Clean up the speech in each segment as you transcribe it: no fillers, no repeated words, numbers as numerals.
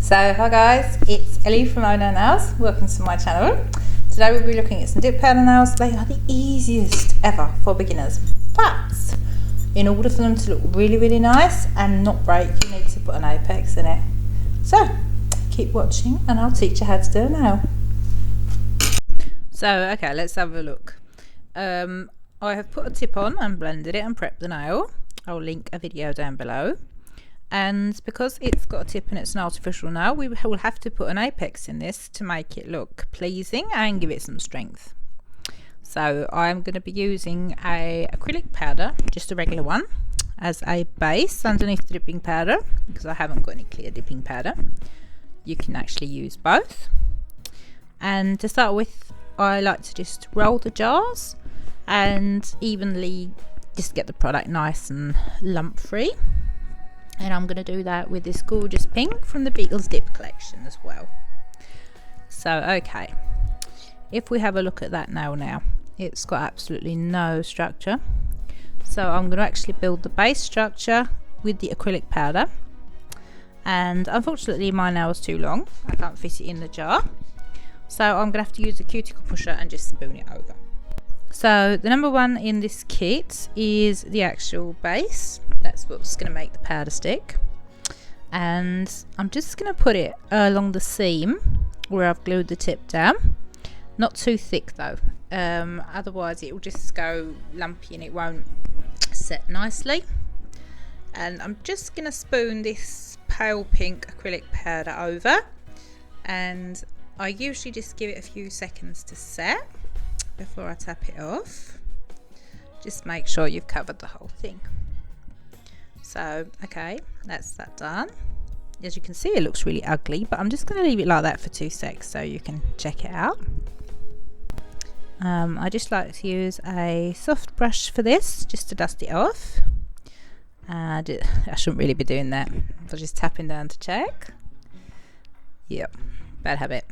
So hi guys, it's Ellie from Ono Nails. Welcome to my channel. Today we'll be looking at some dip powder nails. They are the easiest ever for beginners, but in order for them to look really nice and not break, you need to put an apex in it. So keep watching and I'll teach you how to do a nail. So okay, let's have a look. I have put a tip on and blended it and prepped the nail. I'll link a video down below. And because it's got a tip and it's an artificial nail, we will have to put an apex in this to make it look pleasing and give it some strength. So I'm going to be using a acrylic powder, just a regular one, as a base underneath the dipping powder, because I haven't got any clear dipping powder. You can actually use both. And to start with, I like to just roll the jars and evenly just get the product nice and lump free. And I'm going to do that with this gorgeous pink from the Beatles Dip collection as well. So okay, if we have a look at that nail now, it's got absolutely no structure. So I'm going to actually build the base structure with the acrylic powder. And unfortunately my nail is too long, I can't fit it in the jar. So I'm going to have to use a cuticle pusher and just spoon it over. So the number one in this kit is the actual base. That's what's going to make the powder stick. And I'm just going to put it along the seam where I've glued the tip down. Not too thick though, otherwise it will just go lumpy and it won't set nicely. And I'm just going to spoon this pale pink acrylic powder over, and I usually just give it a few seconds to set before I tap it off. Just make sure you've covered the whole thing. So okay, that's that done. As you can see, it looks really ugly, but I'm just going to leave it like that for 2 seconds so you can check it out. I just like to use a soft brush for this, just to dust it off. I shouldn't really be doing that. I'm just tapping down to check. Yep, bad habit.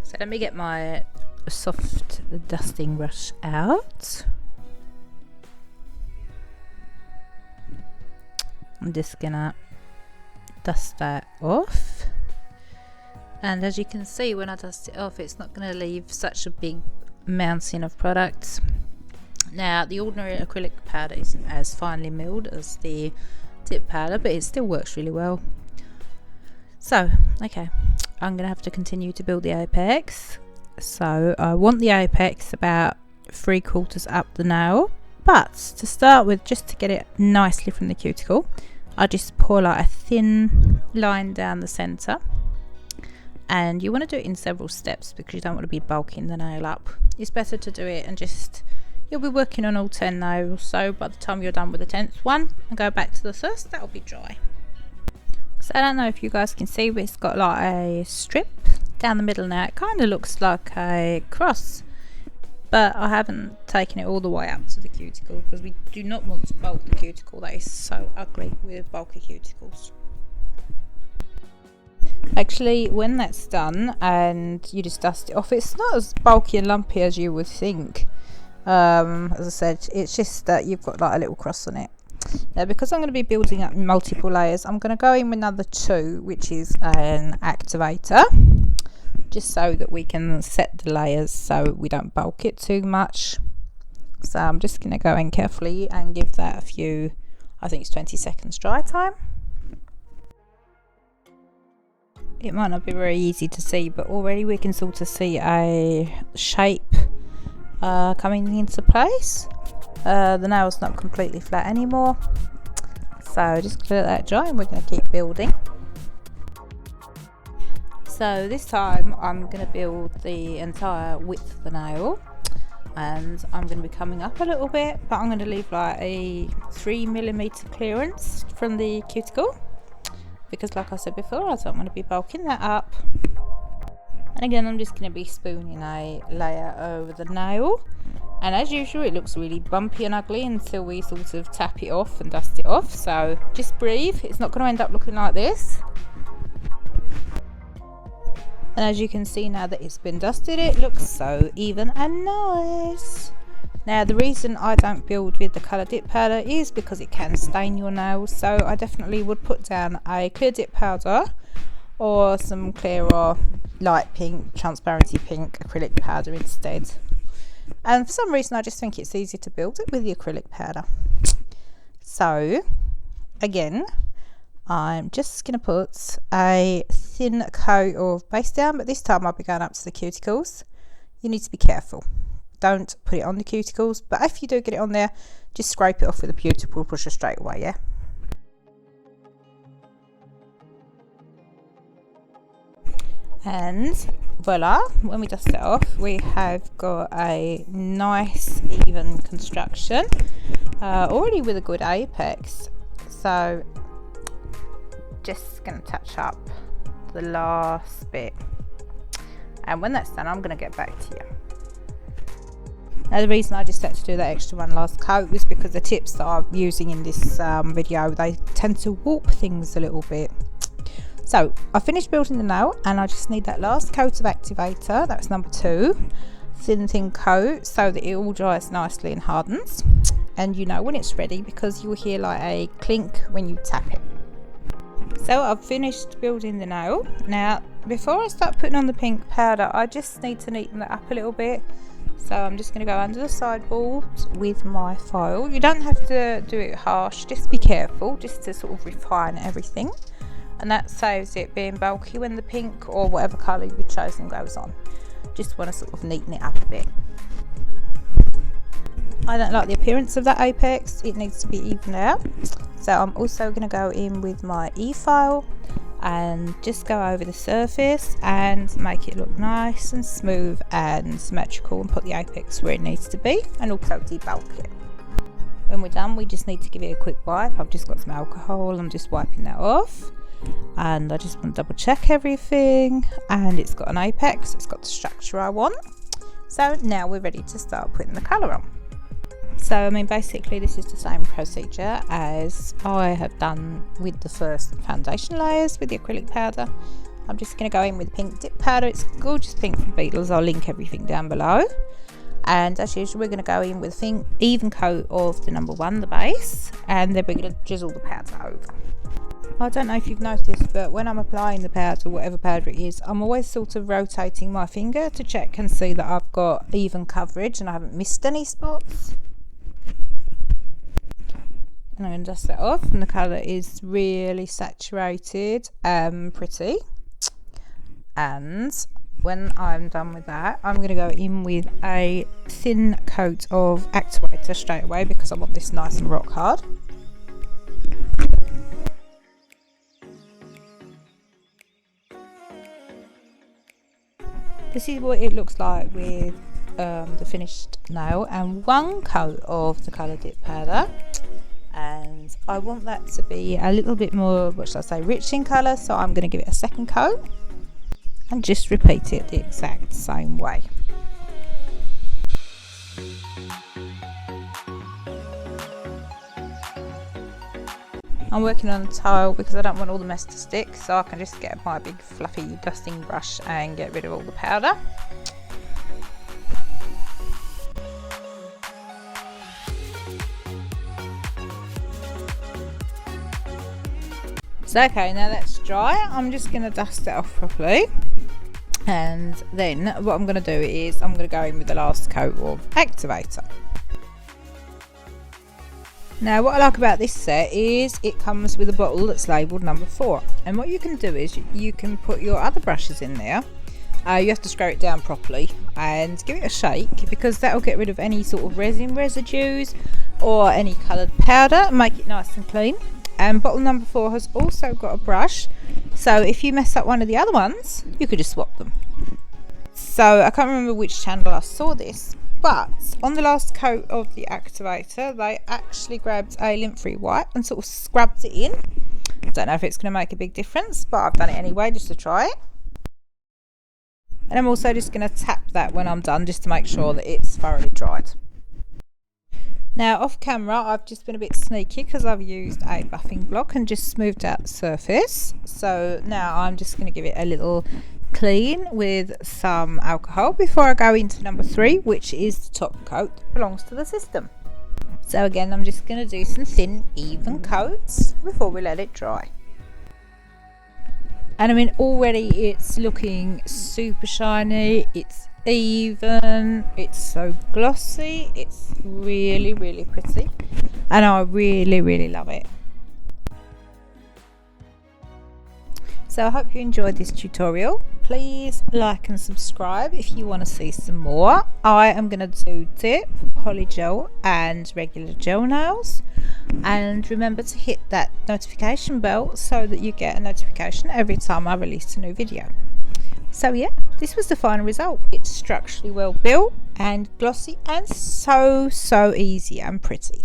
So let me get my soft dusting brush out. I'm just gonna dust that off, and as you can see, when I dust it off, it's not going to leave such a big mountain of product. Now the ordinary acrylic powder isn't as finely milled as the dip powder, but it still works really well. So okay, I'm going to have to continue to build the apex. So I want the apex about 3/4 up the nail, but to start with, just to get it nicely from the cuticle, I just pour like a thin line down the center. And you want to do it in several steps because you don't want to be bulking the nail up. It's better to do it and just, you'll be working on all 10 nails, so by the time you're done with the 10th one and go back to the first, that'll be dry. So I don't know if you guys can see, but it's got like a strip down the middle now. It kind of looks like a cross, but I haven't taken it all the way up to the cuticle because we do not want to bulk the cuticle. That is so ugly with bulky cuticles. Actually, when that's done and you just dust it off, it's not as bulky and lumpy as you would think. As I said, it's just that you've got like a little cross on it. Now, because I'm going to be building up multiple layers, I'm going to go in with another 2, which is an activator, just so that we can set the layers so we don't bulk it too much. So I'm just going to go in carefully and give that a few, I think it's 20 seconds dry time. It might not be very easy to see, but already we can sort of see a shape coming into place. The nail's not completely flat anymore, so just let that dry and we're going to keep building. So this time I'm going to build the entire width of the nail, and I'm going to be coming up a little bit, but I'm going to leave like a 3mm clearance from the cuticle because, like I said before, I don't want to be bulking that up. And again, I'm just going to be spooning a layer over the nail, and as usual it looks really bumpy and ugly until we sort of tap it off and dust it off. So just breathe, it's not going to end up looking like this. And as you can see, now that it's been dusted, it looks so even and nice. Now the reason I don't build with the colour dip powder is because it can stain your nails, so I definitely would put down a clear dip powder or some clear or light pink, transparency pink acrylic powder instead. And for some reason I just think it's easier to build it with the acrylic powder. So again, I'm just going to put a thin coat of base down, but this time I'll be going up to the cuticles. You need to be careful. Don't put it on the cuticles, but if you do get it on there, just scrape it off with a beauty pusher straight away, yeah? And voila, when we dust it off, we have got a nice even construction, already with a good apex. So just going to touch up the last bit, and when that's done I'm going to get back to you. Now the reason I just had to do that extra one last coat was because the tips that I'm using in this video, they tend to warp things a little bit. So I finished building the nail and I just need that last coat of activator. That's number 2, thin coat, so that it all dries nicely and hardens, and you know when it's ready because you'll hear like a clink when you tap it. So I've finished building the nail. Now before I start putting on the pink powder, I just need to neaten that up a little bit. So I'm just going to go under the sideboards with my file. You don't have to do it harsh, just be careful, just to sort of refine everything, and that saves it being bulky when the pink or whatever colour you've chosen goes on. Just want to sort of neaten it up a bit. I don't like the appearance of that apex, it needs to be evened out. So I'm also going to go in with my e-file and just go over the surface and make it look nice and smooth and symmetrical, and put the apex where it needs to be, and also debulk it. When we're done, we just need to give it a quick wipe. I've just got some alcohol, I'm just wiping that off, and I just want to double check everything, and it's got an apex, it's got the structure I want. So now we're ready to start putting the colour on. So I mean, basically this is the same procedure as I have done with the first foundation layers with the acrylic powder. I'm just going to go in with pink dip powder. It's gorgeous pink from Beetles. I'll link everything down below. And as usual, we're going to go in with an even coat of the number 1, the base, and then we're going to drizzle the powder over. I don't know if you've noticed, but when I'm applying the powder, whatever powder it is, I'm always sort of rotating my finger to check and see that I've got even coverage and I haven't missed any spots. And I'm going to dust that off, and the colour is really saturated and pretty. And when I'm done with that, I'm going to go in with a thin coat of activator straight away because I want this nice and rock hard. This is what it looks like with the finished nail, and 1 coat of the colour dip powder. And I want that to be a little bit more, what should I say, rich in colour, so I'm going to give it a 2nd coat and just repeat it the exact same way. I'm working on a tile because I don't want all the mess to stick, so I can just get my big fluffy dusting brush and get rid of all the powder. So okay, now that's dry, I'm just going to dust it off properly, and then what I'm going to do is I'm going to go in with the last coat of activator. Now what I like about this set is it comes with a bottle that's labelled number 4, and what you can do is you can put your other brushes in there. You have to screw it down properly and give it a shake, because that will get rid of any sort of resin residues or any coloured powder and make it nice and clean. And bottle number 4 has also got a brush, so if you mess up one of the other ones, you could just swap them. So I can't remember which channel I saw this, but on the last coat of the activator, they actually grabbed a lint-free wipe and sort of scrubbed it in. I don't know if it's going to make a big difference, but I've done it anyway just to try it. And I'm also just going to tap that when I'm done, just to make sure that it's thoroughly dried. Now off camera I've just been a bit sneaky because I've used a buffing block and just smoothed out the surface. So now I'm just going to give it a little clean with some alcohol before I go into number 3, which is the top coat that belongs to the system. So again, I'm just going to do some thin, even coats before we let it dry. And I mean, already it's looking super shiny, it's even, it's so glossy, it's really, really pretty, and I really, really love it. So I hope you enjoyed this tutorial. Please like and subscribe if you want to see some more. I am going to do dip, poly gel and regular gel nails. And remember to hit that notification bell so that you get a notification every time I release a new video. So yeah, this was the final result. It's structurally well built and glossy and so easy and pretty.